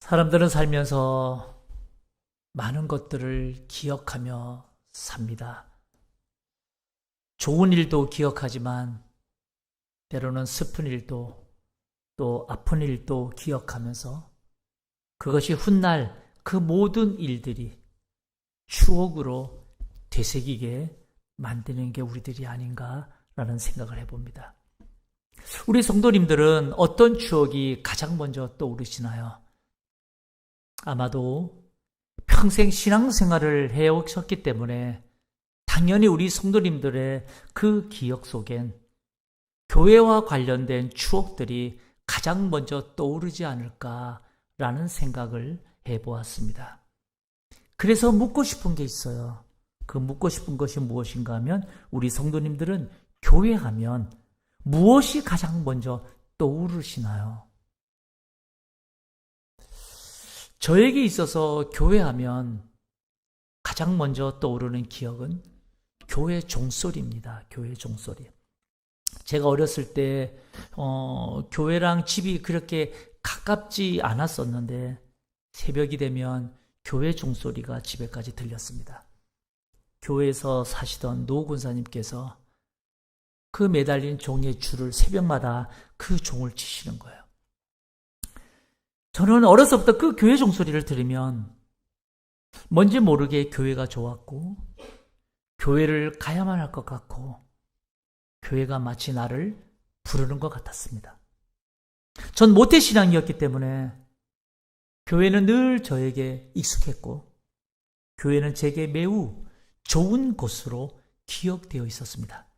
사람들은 살면서 많은 것들을 기억하며 삽니다. 좋은 일도 기억하지만 때로는 슬픈 일도 또 아픈 일도 기억하면서 그것이 훗날 그 모든 일들이 추억으로 되새기게 만드는 게 우리들이 아닌가라는 생각을 해봅니다. 우리 성도님들은 어떤 추억이 가장 먼저 떠오르시나요? 아마도 평생 신앙생활을 해오셨기 때문에 당연히 우리 성도님들의 그 기억 속엔 교회와 관련된 추억들이 가장 먼저 떠오르지 않을까라는 생각을 해보았습니다. 그래서 묻고 싶은 게 있어요. 그 묻고 싶은 것이 무엇인가 하면 우리 성도님들은 교회하면 무엇이 가장 먼저 떠오르시나요? 저에게 있어서 교회하면 가장 먼저 떠오르는 기억은 교회 종소리입니다. 교회 종소리. 제가 어렸을 때 교회랑 집이 그렇게 가깝지 않았었는데 새벽이 되면 교회 종소리가 집에까지 들렸습니다. 교회에서 사시던 노 군사님께서 그 매달린 종의 줄을 새벽마다 그 종을 치시는 거예요. 저는 어려서부터 그 교회 종소리를 들으면 뭔지 모르게 교회가 좋았고 교회를 가야만 할 것 같고 교회가 마치 나를 부르는 것 같았습니다. 전 모태신앙이었기 때문에 교회는 늘 저에게 익숙했고 교회는 제게 매우 좋은 곳으로 기억되어 있었습니다.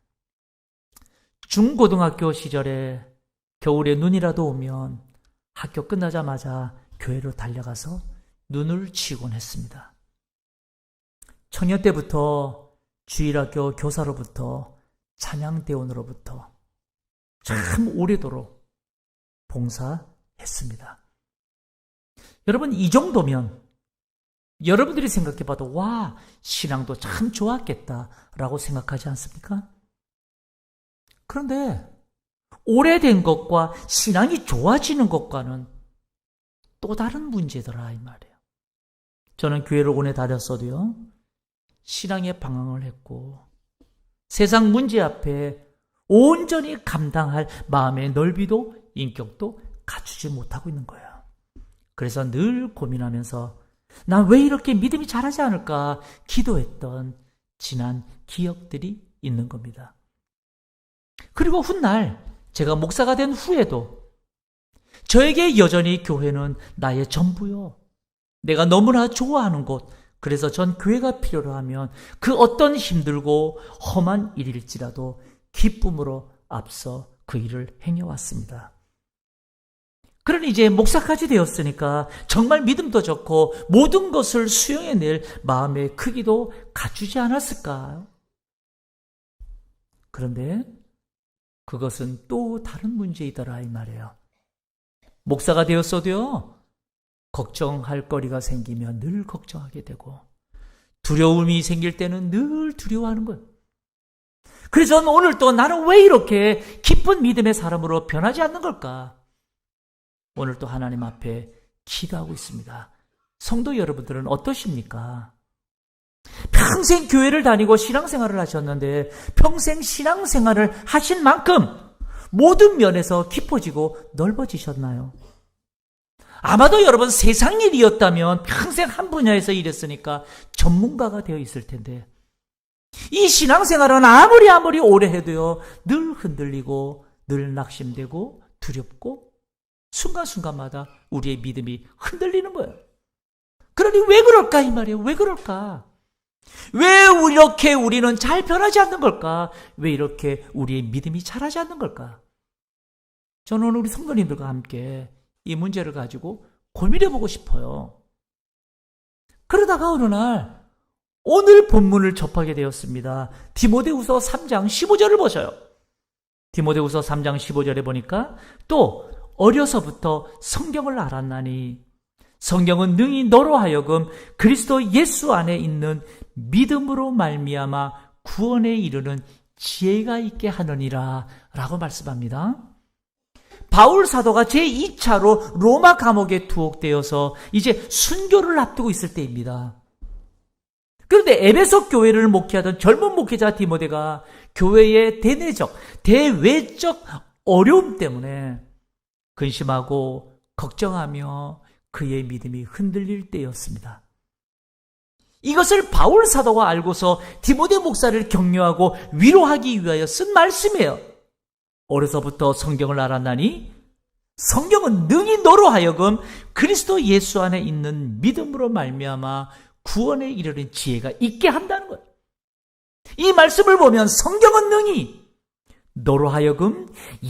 중고등학교 시절에 겨울에 눈이라도 오면 학교 끝나자마자 교회로 달려가서 눈을 치곤 했습니다. 청년 때부터 주일학교 교사로부터 찬양대원으로부터 참 오래도록 봉사했습니다. 여러분, 이 정도면 여러분들이 생각해봐도 와, 신앙도 참 좋았겠다라고 생각하지 않습니까? 그런데 오래된 것과 신앙이 좋아지는 것과는 또 다른 문제더라 이 말이에요. 저는 교회를 오래 다녔어도요, 신앙에 방황을 했고 세상 문제 앞에 온전히 감당할 마음의 넓이도 인격도 갖추지 못하고 있는 거예요. 그래서 늘 고민하면서 난 왜 이렇게 믿음이 자라지 않을까 기도했던 지난 기억들이 있는 겁니다. 그리고 훗날 제가 목사가 된 후에도 저에게 여전히 교회는 나의 전부요. 내가 너무나 좋아하는 곳. 그래서 전 교회가 필요로 하면 그 어떤 힘들고 험한 일일지라도 기쁨으로 앞서 그 일을 행해왔습니다. 그러니 이제 목사까지 되었으니까 정말 믿음도 좋고 모든 것을 수용해낼 마음의 크기도 갖추지 않았을까요? 그런데 그것은 또 다른 문제이더라 이 말이에요. 목사가 되었어도요, 걱정할 거리가 생기면 늘 걱정하게 되고 두려움이 생길 때는 늘 두려워하는 거예요. 그래서 저는 오늘 또 나는 왜 이렇게 기쁜 믿음의 사람으로 변하지 않는 걸까? 오늘 또 하나님 앞에 기도하고 있습니다. 성도 여러분들은 어떠십니까? 평생 교회를 다니고 신앙생활을 하셨는데 평생 신앙생활을 하신 만큼 모든 면에서 깊어지고 넓어지셨나요? 아마도 여러분 세상 일이었다면 평생 한 분야에서 일했으니까 전문가가 되어 있을 텐데 이 신앙생활은 아무리 오래 해도요, 늘 흔들리고 늘 낙심되고 두렵고 순간순간마다 우리의 믿음이 흔들리는 거예요. 그러니 왜 그럴까 이 말이에요. 왜 그럴까? 왜 이렇게 우리는 잘 변하지 않는 걸까? 왜 이렇게 우리의 믿음이 자라지 않는 걸까? 저는 오늘 우리 성도님들과 함께 이 문제를 가지고 고민해보고 싶어요. 그러다가 어느 날 오늘 본문을 접하게 되었습니다. 디모데후서 3장 15절을 보셔요. 디모데후서 3장 15절에 보니까 또 어려서부터 성경을 알았나니 성경은 능히 너로 하여금 그리스도 예수 안에 있는 믿음으로 말미암아 구원에 이르는 지혜가 있게 하느니라 라고 말씀합니다. 바울 사도가 제2차로 로마 감옥에 투옥되어서 이제 순교를 앞두고 있을 때입니다. 그런데 에베소 교회를 목회하던 젊은 목회자 디모데가 교회의 대내적, 대외적 어려움 때문에 근심하고 걱정하며 그의 믿음이 흔들릴 때였습니다. 이것을 바울 사도가 알고서 디모데 목사를 격려하고 위로하기 위하여 쓴 말씀이에요. 어려서부터 성경을 알았나니 성경은 능히 너로 하여금 그리스도 예수 안에 있는 믿음으로 말미암아 구원에 이르는 지혜가 있게 한다는 거예요. 이 말씀을 보면 성경은 능히 너로 하여금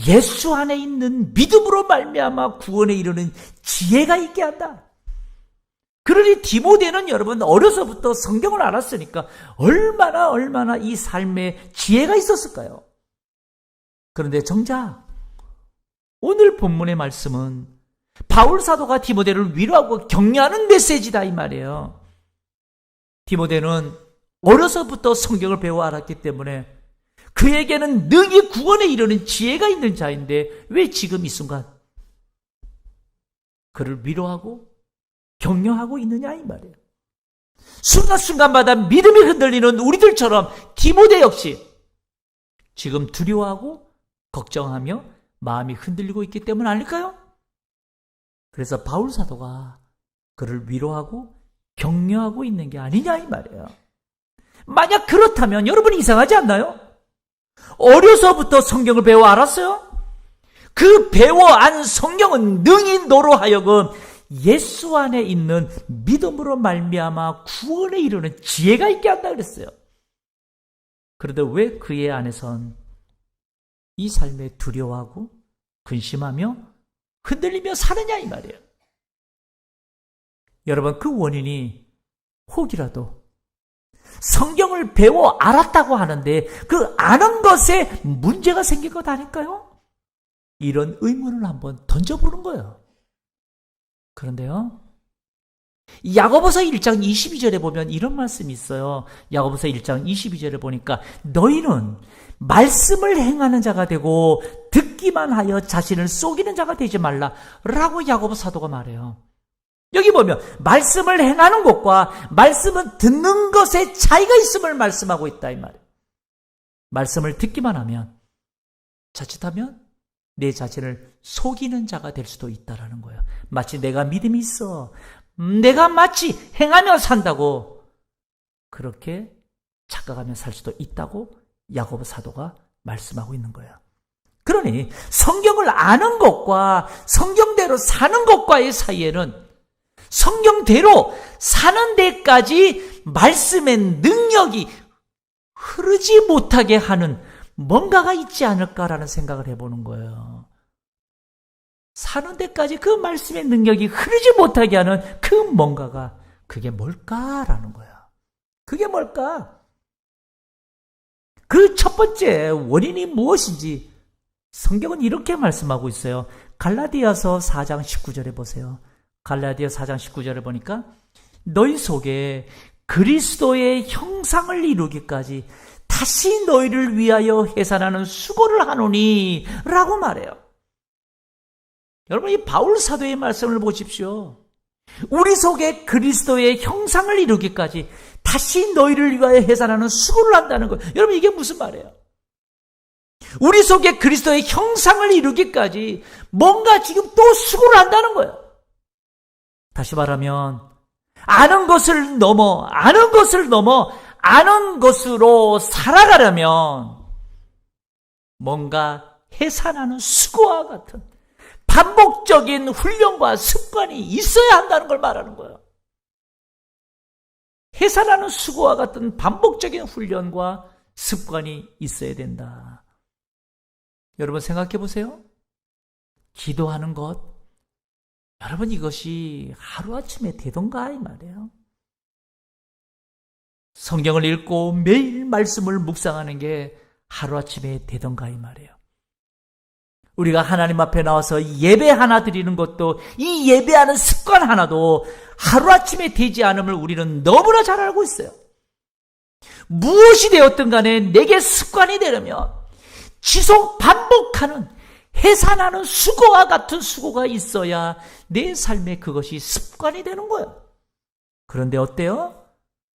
예수 안에 있는 믿음으로 말미암아 구원에 이르는 지혜가 있게 한다. 그러니 디모데는 여러분 어려서부터 성경을 알았으니까 얼마나 이 삶에 지혜가 있었을까요? 그런데 정작 오늘 본문의 말씀은 바울 사도가 디모데를 위로하고 격려하는 메시지다 이 말이에요. 디모데는 어려서부터 성경을 배워 알았기 때문에 그에게는 능히 구원에 이르는 지혜가 있는 자인데 왜 지금 이 순간 그를 위로하고 격려하고 있느냐 이 말이에요. 순간순간마다 믿음이 흔들리는 우리들처럼 디모데 역시 지금 두려워하고 걱정하며 마음이 흔들리고 있기 때문 아닐까요? 그래서 바울 사도가 그를 위로하고 격려하고 있는 게 아니냐 이 말이에요. 만약 그렇다면 여러분 이상하지 않나요? 어려서부터 성경을 배워 알았어요? 그 배워 안 성경은 능히 너로 하여금 예수 안에 있는 믿음으로 말미암아 구원에 이르는 지혜가 있게 한다 그랬어요. 그런데 왜 그의 안에선 이 삶에 두려워하고 근심하며 흔들리며 사느냐 이 말이에요. 여러분 그 원인이 혹이라도 성경을 배워 알았다고 하는데 그 아는 것에 문제가 생긴 것 아닐까요? 이런 의문을 한번 던져보는 거예요. 그런데요, 야고보서 1장 22절에 보면 이런 말씀이 있어요. 야고보서 1장 22절에 보니까 너희는 말씀을 행하는 자가 되고 듣기만 하여 자신을 속이는 자가 되지 말라 라고 야고보 사도가 말해요. 여기 보면 말씀을 행하는 것과 말씀은 듣는 것에 차이가 있음을 말씀하고 있다 이 말이에요. 말씀을 듣기만 하면 자칫하면 내 자신을 속이는 자가 될 수도 있다라는 거예요. 마치 내가 믿음이 있어, 내가 마치 행하며 산다고 그렇게 착각하며 살 수도 있다고 야고보 사도가 말씀하고 있는 거예요. 그러니 성경을 아는 것과 성경대로 사는 것과의 사이에는 성경대로 사는 데까지 말씀의 능력이 흐르지 못하게 하는 뭔가가 있지 않을까라는 생각을 해보는 거예요. 사는 데까지 그 말씀의 능력이 흐르지 못하게 하는 그 뭔가가 그게 뭘까라는 거예요. 그게 뭘까? 그 첫 번째 원인이 무엇인지 성경은 이렇게 말씀하고 있어요. 갈라디아서 4장 19절에 보세요. 갈라디아 4장 19절을 보니까 너희 속에 그리스도의 형상을 이루기까지 다시 너희를 위하여 해산하는 수고를 하노니 라고 말해요. 여러분 이 바울 사도의 말씀을 보십시오. 우리 속에 그리스도의 형상을 이루기까지 다시 너희를 위하여 해산하는 수고를 한다는 거예요. 여러분 이게 무슨 말이에요? 우리 속에 그리스도의 형상을 이루기까지 뭔가 지금 또 수고를 한다는 거예요. 다시 말하면 아는 것을 넘어 아는 것으로 살아가려면 뭔가 해산하는 수고와 같은 반복적인 훈련과 습관이 있어야 한다는 걸 말하는 거예요. 해산하는 수고와 같은 반복적인 훈련과 습관이 있어야 된다. 여러분 생각해 보세요. 기도하는 것, 여러분 이것이 하루아침에 되던가 이 말이에요. 성경을 읽고 매일 말씀을 묵상하는 게 하루아침에 되던가 이 말이에요. 우리가 하나님 앞에 나와서 예배 하나 드리는 것도 이 예배하는 습관 하나도 하루아침에 되지 않음을 우리는 너무나 잘 알고 있어요. 무엇이 되었든 간에 내게 습관이 되려면 지속 반복하는 해산하는 수고와 같은 수고가 있어야 내 삶에 그것이 습관이 되는 거예요. 그런데 어때요?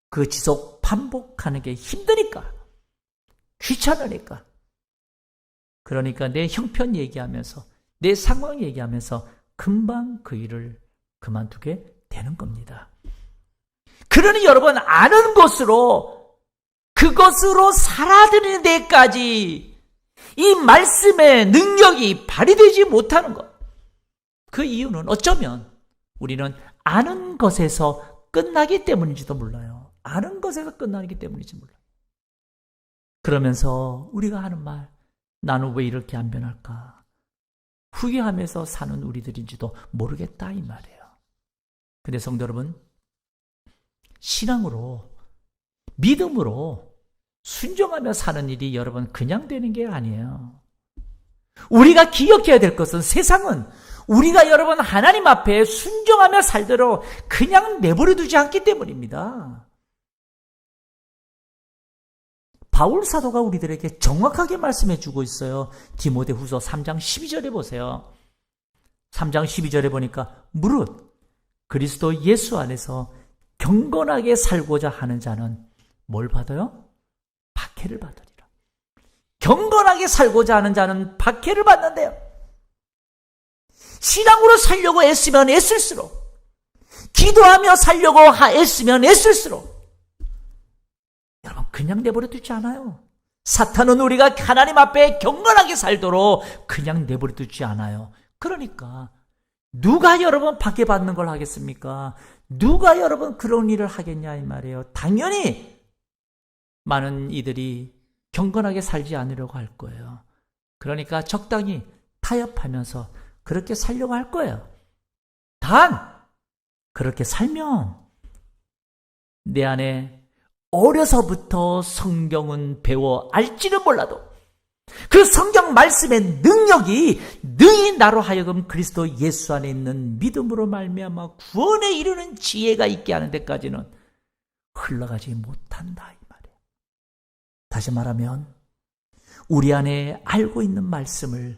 그 지속 반복하는 게 힘드니까, 귀찮으니까. 그러니까 내 형편 얘기하면서, 내 상황 얘기하면서 금방 그 일을 그만두게 되는 겁니다. 그러니 여러분, 아는 것으로, 그것으로 살아드는 데까지 이 말씀의 능력이 발휘되지 못하는 것. 그 이유는 어쩌면 우리는 아는 것에서 끝나기 때문인지도 몰라요. 아는 것에서 끝나기 때문인지 몰라요. 그러면서 우리가 하는 말, 나는 왜 이렇게 안 변할까? 후회하면서 사는 우리들인지도 모르겠다 이 말이에요. 근데 성도 여러분, 신앙으로, 믿음으로 순종하며 사는 일이 여러분 그냥 되는 게 아니에요. 우리가 기억해야 될 것은 세상은 우리가 여러분 하나님 앞에 순종하며 살도록 그냥 내버려 두지 않기 때문입니다. 바울 사도가 우리들에게 정확하게 말씀해 주고 있어요. 디모데후서 3장 12절에 보세요. 3장 12절에 보니까 무릇 그리스도 예수 안에서 경건하게 살고자 하는 자는 뭘 받아요? 박해를 받으리라. 경건하게 살고자 하는 자는 박해를 받는데요. 신앙으로 살려고 애쓰면 애쓸수록, 기도하며 살려고 애쓰면 애쓸수록 여러분 그냥 내버려 두지 않아요. 사탄은 우리가 하나님 앞에 경건하게 살도록 그냥 내버려 두지 않아요. 그러니까 누가 여러분 박해받는 걸 하겠습니까? 누가 여러분 그런 일을 하겠냐 이 말이에요. 당연히 많은 이들이 경건하게 살지 않으려고 할 거예요. 그러니까 적당히 타협하면서 그렇게 살려고 할 거예요. 단 그렇게 살면 내 안에 어려서부터 성경은 배워 알지는 몰라도 그 성경 말씀의 능력이 능히 나로 하여금 그리스도 예수 안에 있는 믿음으로 말미암아 구원에 이르는 지혜가 있게 하는 데까지는 흘러가지 못한다 이 말이에요. 다시 말하면 우리 안에 알고 있는 말씀을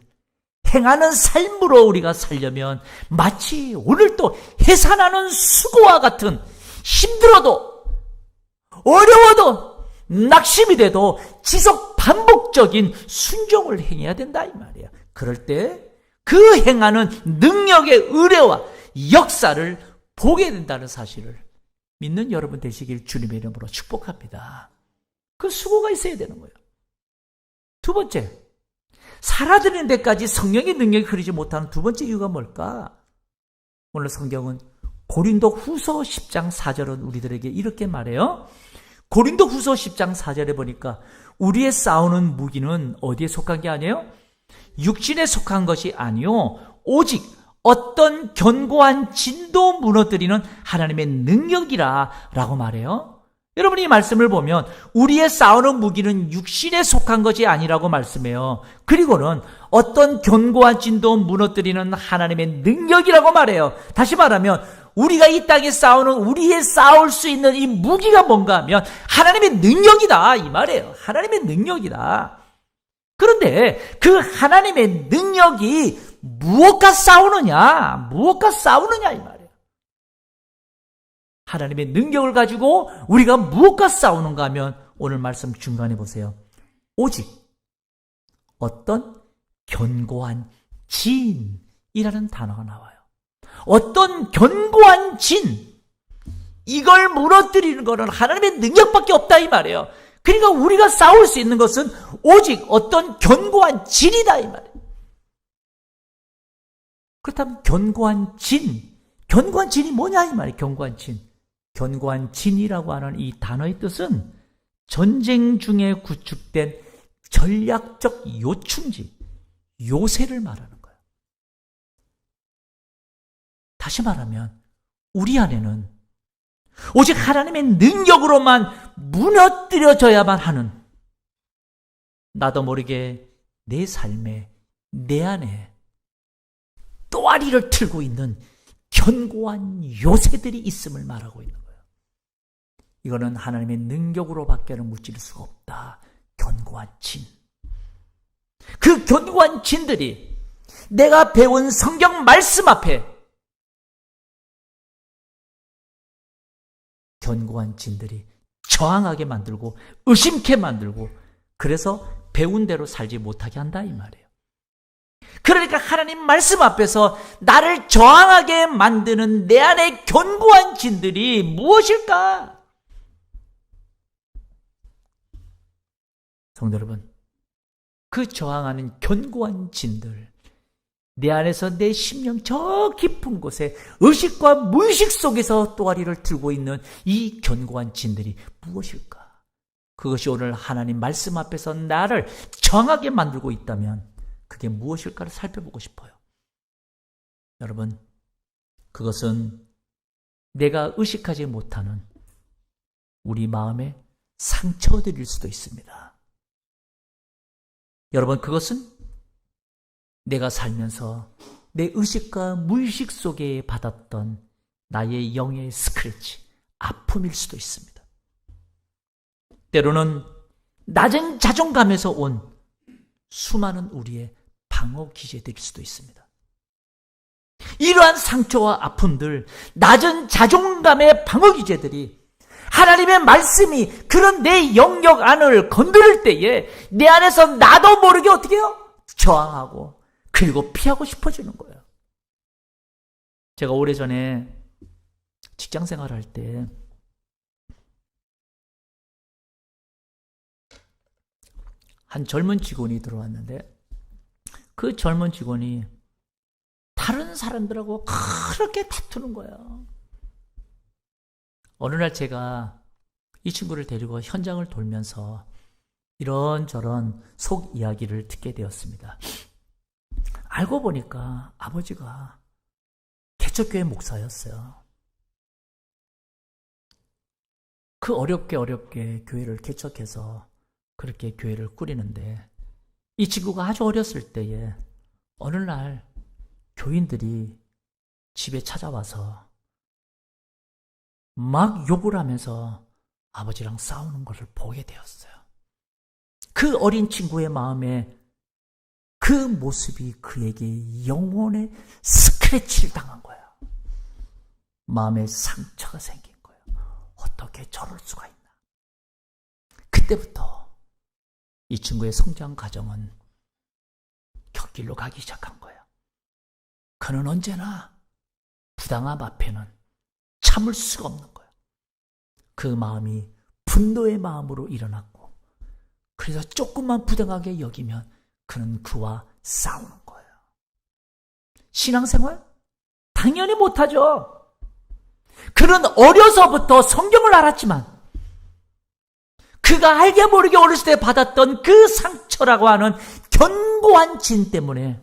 행하는 삶으로 우리가 살려면 마치 오늘도 해산하는 수고와 같은, 힘들어도 어려워도 낙심이 돼도 지속 반복적인 순종을 행해야 된다 이 말이에요. 그럴 때 그 행하는 능력의 의뢰와 역사를 보게 된다는 사실을 믿는 여러분 되시길 주님의 이름으로 축복합니다. 그 수고가 있어야 되는 거예요. 두 번째, 살아드는 데까지 성령의 능력이 흐르지 못하는 두 번째 이유가 뭘까? 오늘 성경은 고린도 후서 10장 4절은 우리들에게 이렇게 말해요. 고린도 후서 10장 4절에 보니까 우리의 싸우는 무기는 어디에 속한 게 아니에요? 육신에 속한 것이 아니요 오직 어떤 견고한 진도 무너뜨리는 하나님의 능력이라 라고 말해요. 여러분이 이 말씀을 보면 우리의 싸우는 무기는 육신에 속한 것이 아니라고 말씀해요. 그리고는 어떤 견고한 진도 무너뜨리는 하나님의 능력이라고 말해요. 다시 말하면 우리가 이 땅에 싸우는 우리의 싸울 수 있는 이 무기가 뭔가 하면 하나님의 능력이다 이 말이에요. 하나님의 능력이다. 그런데 그 하나님의 능력이 무엇과 싸우느냐? 무엇과 싸우느냐 이 말이에요. 하나님의 능력을 가지고 우리가 무엇과 싸우는가 하면 오늘 말씀 중간에 보세요. 오직 어떤 견고한 진이라는 단어가 나와요. 어떤 견고한 진, 이걸 무너뜨리는 것은 하나님의 능력밖에 없다 이 말이에요. 그러니까 우리가 싸울 수 있는 것은 오직 어떤 견고한 진이다 이 말이에요. 그렇다면 견고한 진이 뭐냐 이 말이에요. 견고한 진. 견고한 진이라고 하는 이 단어의 뜻은 전쟁 중에 구축된 전략적 요충지, 요새를 말하는 거예요. 다시 말하면 우리 안에는 오직 하나님의 능력으로만 무너뜨려져야만 하는, 나도 모르게 내 삶에 내 안에 또아리를 틀고 있는 견고한 요새들이 있음을 말하고 있는 거예요. 이거는 하나님의 능력으로밖에는 무찌를 수가 없다. 견고한 진. 그 견고한 진들이 내가 배운 성경 말씀 앞에 견고한 진들이 저항하게 만들고 의심케 만들고 그래서 배운 대로 살지 못하게 한다 이 말이에요. 그러니까 하나님 말씀 앞에서 나를 저항하게 만드는 내 안에 견고한 진들이 무엇일까? 성도 여러분, 그 저항하는 견고한 진들, 내 안에서 내 심령 저 깊은 곳에 의식과 무의식 속에서 또아리를 들고 있는 이 견고한 진들이 무엇일까? 그것이 오늘 하나님 말씀 앞에서 나를 저항하게 만들고 있다면 그게 무엇일까를 살펴보고 싶어요. 여러분, 그것은 내가 의식하지 못하는 우리 마음의 상처들일 수도 있습니다. 여러분, 그것은 내가 살면서 내 의식과 무의식 속에 받았던 나의 영의 스크래치, 아픔일 수도 있습니다. 때로는 낮은 자존감에서 온 수많은 우리의 방어 기제들일 수도 있습니다. 이러한 상처와 아픔들, 낮은 자존감의 방어 기제들이 하나님의 말씀이 그런 내 영역 안을 건드릴 때에 내 안에서 나도 모르게 어떻게 해요? 저항하고 그리고 피하고 싶어지는 거예요. 제가 오래전에 직장 생활할 때 한 젊은 직원이 들어왔는데 그 젊은 직원이 다른 사람들하고 그렇게 다투는 거예요. 어느 날 제가 이 친구를 데리고 현장을 돌면서 이런저런 속 이야기를 듣게 되었습니다. 알고 보니까 아버지가 개척교회 목사였어요. 그 어렵게 교회를 개척해서 그렇게 교회를 꾸리는데 이 친구가 아주 어렸을 때에 어느 날 교인들이 집에 찾아와서 막 욕을 하면서 아버지랑 싸우는 것을 보게 되었어요. 그 어린 친구의 마음에 그 모습이 그에게 영혼의 스크래치를 당한 거예요. 마음에 상처가 생긴 거예요. 어떻게 저럴 수가 있나. 그때부터 이 친구의 성장 과정은 곁길로 가기 시작한 거예요. 그는 언제나 부당함 앞에는 참을 수가 없는 거예요. 그 마음이 분노의 마음으로 일어났고 그래서 조금만 부당하게 여기면 그는 그와 싸우는 거예요. 신앙생활? 당연히 못하죠. 그는 어려서부터 성경을 알았지만 그가 알게 모르게 어렸을 때 받았던 그 상처라고 하는 견고한 진 때문에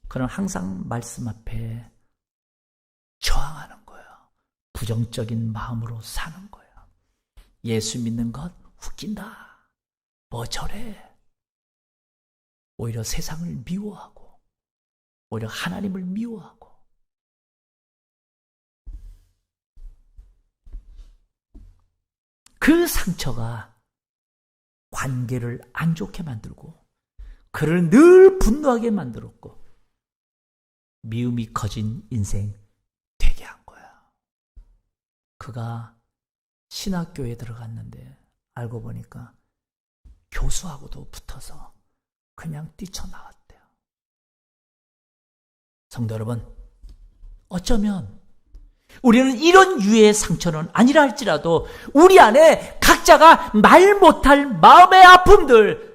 그는 항상 말씀 앞에 저항하는 거예요. 부정적인 마음으로 사는 거예요. 예수 믿는 것 웃긴다. 뭐 저래. 오히려 세상을 미워하고 오히려 하나님을 미워하고 그 상처가 관계를 안 좋게 만들고 그를 늘 분노하게 만들었고 미움이 커진 인생 되게 한 거야. 그가 신학교에 들어갔는데 알고 보니까 교수하고도 붙어서 그냥 뛰쳐나왔대요. 성도 여러분, 어쩌면 우리는 이런 유의 상처는 아니라 할지라도 우리 안에 각자가 말 못할 마음의 아픔들,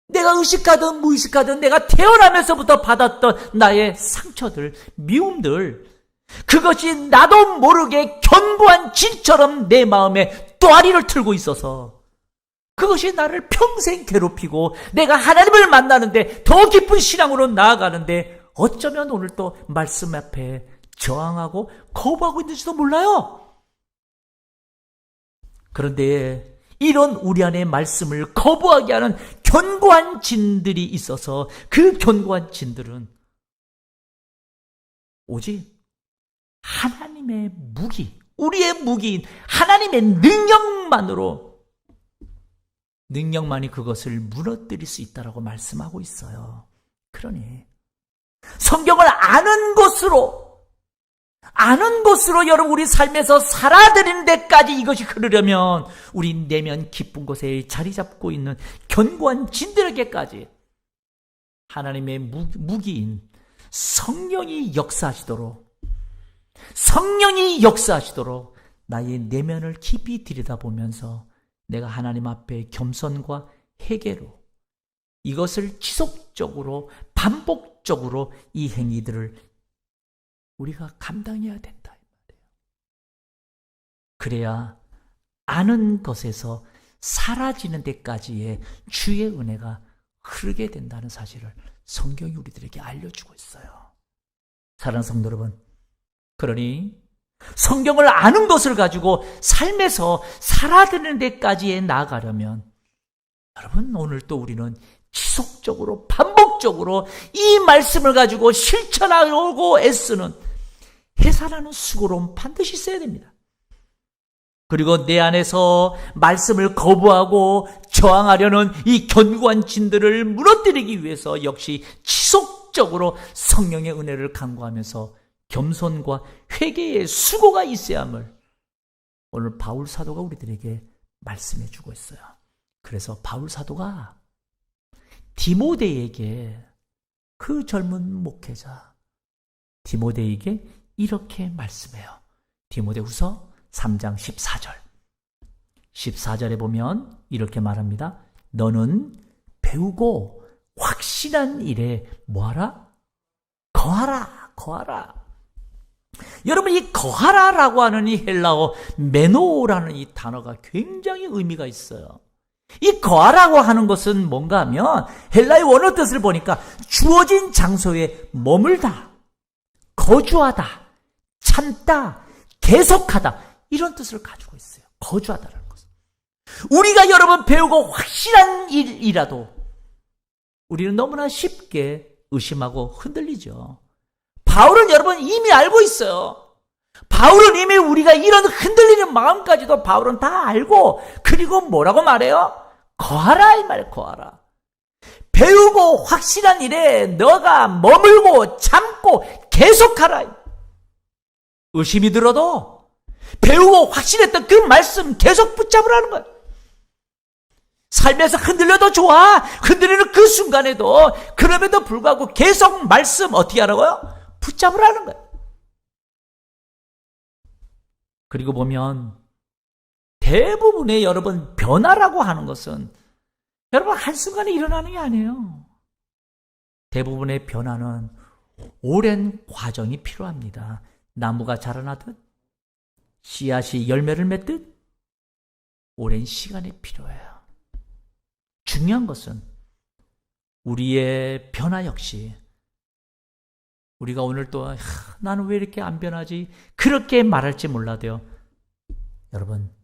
내가 의식하든 무의식하든 내가 태어나면서부터 받았던 나의 상처들, 미움들, 그것이 나도 모르게 견고한 진처럼 내 마음에 또아리를 틀고 있어서 그것이 나를 평생 괴롭히고 내가 하나님을 만나는데 더 깊은 신앙으로 나아가는데 어쩌면 오늘 또 말씀 앞에 저항하고 거부하고 있는지도 몰라요. 그런데 이런 우리 안의 말씀을 거부하게 하는 견고한 진들이 있어서 그 견고한 진들은 오직 하나님의 무기, 우리의 무기인 하나님의 능력만이 그것을 무너뜨릴 수 있다라고 말씀하고 있어요. 그러니 성경을 아는 것으로 여러분 우리 삶에서 살아드리는 데까지 이것이 흐르려면 우리 내면 깊은 곳에 자리 잡고 있는 견고한 진들에게까지 하나님의 무기인 성령이 역사하시도록 나의 내면을 깊이 들여다보면서 내가 하나님 앞에 겸손과 회개로 이것을 지속적으로 반복적으로 이 행위들을 우리가 감당해야 된다. 그래야 아는 것에서 사라지는 데까지의 주의 은혜가 흐르게 된다는 사실을 성경이 우리들에게 알려주고 있어요. 사랑하는 성도 여러분, 그러니 성경을 아는 것을 가지고 삶에서 살아드는 데까지에 나아가려면 여러분 오늘 또 우리는 지속적으로 반복적으로 이 말씀을 가지고 실천하려고 애쓰는 해산하는 수고로움 반드시 있어야 됩니다. 그리고 내 안에서 말씀을 거부하고 저항하려는 이 견고한 진들을 무너뜨리기 위해서 역시 지속적으로 성령의 은혜를 간구하면서 겸손과 회개의 수고가 있어야 함을 오늘 바울 사도가 우리들에게 말씀해 주고 있어요. 그래서 바울 사도가 디모데에게 그 젊은 목회자 디모데에게 이렇게 말씀해요. 디모데후서 3장 14절 14절에 보면 이렇게 말합니다. 너는 배우고 확실한 일에 뭐하라? 거하라. 여러분 이 거하라라고 하는 이 헬라어 메노라는 이 단어가 굉장히 의미가 있어요. 이 거하라고 하는 것은 뭔가 하면 헬라의 원어 뜻을 보니까 주어진 장소에 머물다, 거주하다, 참다, 계속하다 이런 뜻을 가지고 있어요. 거주하다라는 것은. 우리가 여러분 배우고 확실한 일이라도 우리는 너무나 쉽게 의심하고 흔들리죠. 바울은 여러분 이미 알고 있어요. 바울은 이미 우리가 이런 흔들리는 마음까지도 바울은 다 알고 그리고 뭐라고 말해요? 거하라 이 말 거하라. 배우고 확실한 일에 너가 머물고 참고 계속하라. 의심이 들어도 배우고 확실했던 그 말씀 계속 붙잡으라는 거예요. 삶에서 흔들려도 좋아. 흔들리는 그 순간에도 그럼에도 불구하고 계속 말씀 어떻게 하라고요? 붙잡으라는 거예요. 그리고 보면 대부분의 여러분 변화라고 하는 것은 여러분 한순간에 일어나는 게 아니에요. 대부분의 변화는 오랜 과정이 필요합니다. 나무가 자라나듯 씨앗이 열매를 맺듯 오랜 시간이 필요해요. 중요한 것은 우리의 변화 역시 우리가 오늘 또 나는 왜 이렇게 안 변하지? 그렇게 말할지 몰라도요. 여러분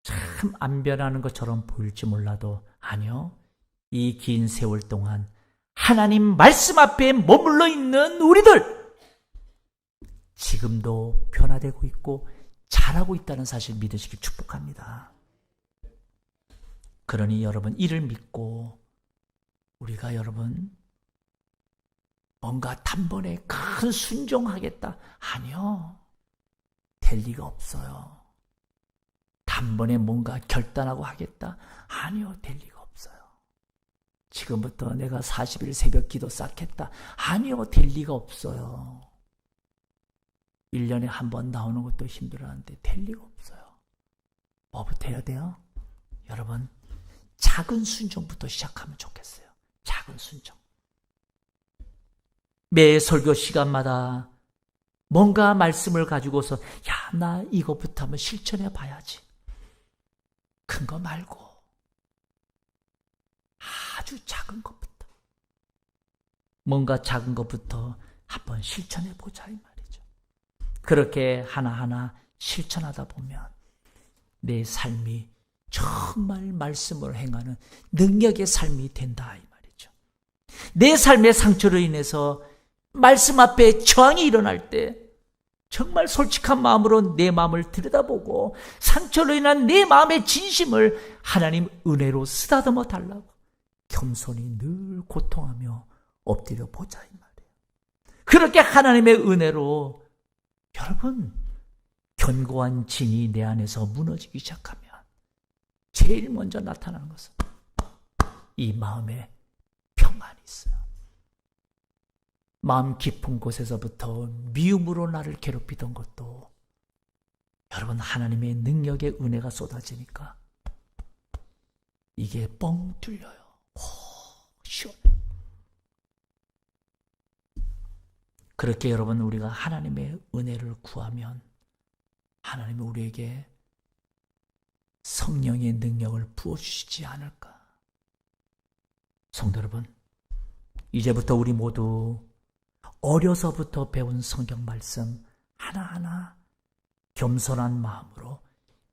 참 안 변하는 것처럼 보일지 몰라도 아니요. 이 긴 세월 동안 하나님 말씀 앞에 머물러 있는 우리들 지금도 변화되고 있고 잘하고 있다는 사실 믿으시길 축복합니다. 그러니 여러분 이를 믿고 우리가 여러분 뭔가 단번에 큰 순종하겠다. 아니요. 될 리가 없어요. 단번에 뭔가 결단하고 하겠다. 아니요. 될 리가 없어요. 지금부터 내가 40일 새벽 기도 쌓겠다. 아니요. 될 리가 없어요. 1년에 한 번 나오는 것도 힘들어하는데 될 리가 없어요. 뭐부터 해야 돼요? 여러분 작은 순종부터 시작하면 좋겠어요. 작은 순종. 매 설교 시간마다 뭔가 말씀을 가지고서 나 이것부터 한번 실천해 봐야지. 큰 거 말고 아주 작은 것부터 뭔가 작은 것부터 한번 실천해 보자 이 말이죠. 그렇게 하나하나 실천하다 보면 내 삶이 정말 말씀을 행하는 능력의 삶이 된다 이 말이죠. 내 삶의 상처로 인해서 말씀 앞에 저항이 일어날 때 정말 솔직한 마음으로 내 마음을 들여다보고 상처로 인한 내 마음의 진심을 하나님 은혜로 쓰다듬어 달라고 겸손히 늘 고통하며 엎드려 보자 이 말이에요. 그렇게 하나님의 은혜로 여러분 견고한 진이 내 안에서 무너지기 시작하면 제일 먼저 나타나는 것은 이 마음에 평안이 있어요. 마음 깊은 곳에서부터 미움으로 나를 괴롭히던 것도 여러분 하나님의 능력의 은혜가 쏟아지니까 이게 뻥 뚫려요. 시원해요. 그렇게 여러분 우리가 하나님의 은혜를 구하면 하나님이 우리에게 성령의 능력을 부어주시지 않을까. 성도 여러분, 이제부터 우리 모두 어려서부터 배운 성경 말씀 하나하나 겸손한 마음으로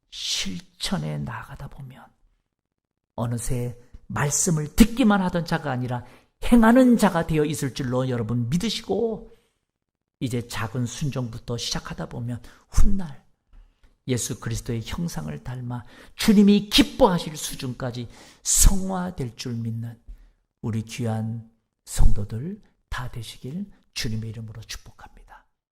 실천해 나가다 보면 어느새 말씀을 듣기만 하던 자가 아니라 행하는 자가 되어 있을 줄로 여러분 믿으시고 이제 작은 순종부터 시작하다 보면 훗날 예수 그리스도의 형상을 닮아 주님이 기뻐하실 수준까지 성화될 줄 믿는 우리 귀한 성도들 다 되시길 주님의 이름으로 축복합니다.